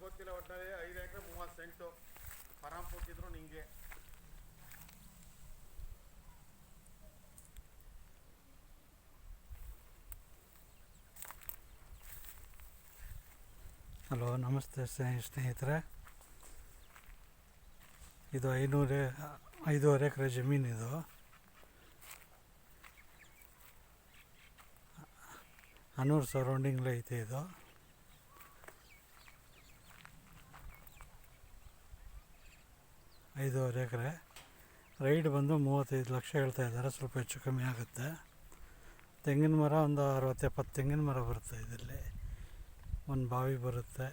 ಗೊತ್ತಿಲ್ಲ. ಒಟ್ಟಿನಲ್ಲಿ 5 ಎಕರೆ 30 ಸೆಂಟು ಪರಾಮ್ ಕೊಟ್ಟಿದ್ರು ನಿಂಗೆ. ಹಲೋ, ನಮಸ್ತೆ ಸ್ನೇಹಿತರೆ. ಇದು 5.5 ಎಕರೆ ಜಮೀನಿದು. ಹನೂರು ಸರೌಂಡಿಂಗ್ಲೇ ಐತೆ ಇದು. ಐದೂವರೆ ಎಕರೆ. ರೈಡ್ ಬಂದು 35 ಲಕ್ಷ ಹೇಳ್ತಾ ಇದ್ದಾರೆ. ಸ್ವಲ್ಪ ಹೆಚ್ಚು ಕಮ್ಮಿ ಆಗುತ್ತೆ. ತೆಂಗಿನ ಮರ ಒಂದು 60-70 ತೆಂಗಿನ ಮರ ಬರುತ್ತೆ ಇದರಲ್ಲಿ. ಒಂದು ಬಾವಿ ಬರುತ್ತೆ,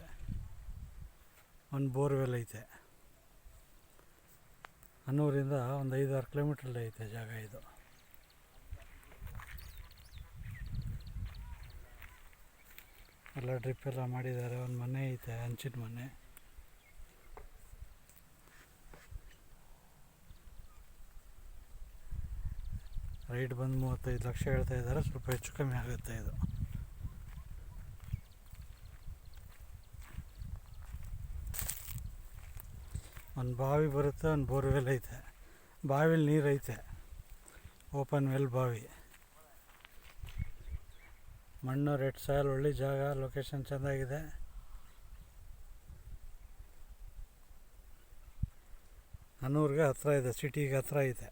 ಒಂದು ಬೋರ್ವೆಲ್ ಐತೆ. ಹನ್ನೂರಿಂದ ಒಂದು 5-6 ಕಿಲೋಮೀಟ್ರಲ್ಲಿ ಐತೆ ಜಾಗ ಇದು. ಎಲ್ಲ ಡ್ರಿಪ್ ಎಲ್ಲ ಮಾಡಿದ್ದಾರೆ. ಒಂದು ಮನೆ ಐತೆ, ಹಂಚಿನ ಮನೆ. ರೈಟ್ ಬಂದು 35 ಲಕ್ಷ ಹೇಳ್ತಾ ಇದ್ದಾರೆ. ಸ್ವಲ್ಪ ಹೆಚ್ಚು ಕಮ್ಮಿ ಆಗುತ್ತೆ ಇದು. ಒಂದು ಬಾವಿ ಬರುತ್ತೆ, ಒಂದು ಬೋರ್ವೆಲ್ ಐತೆ. ಬಾವಿಲಿ ನೀರು ಐತೆ, ಓಪನ್ ವೆಲ್ ಬಾವಿ. ಮಣ್ಣು ರೆಡ್ ಸಾಯಿಲ್, ಒಳ್ಳೆ ಜಾಗ, ಲೊಕೇಶನ್ ಚೆಂದಾಗಿದೆ. ಹನ್ನೂರಿಗೆ ಹತ್ತಿರ ಇದೆ, ಸಿಟಿಗೆ ಹತ್ತಿರ ಐತೆ.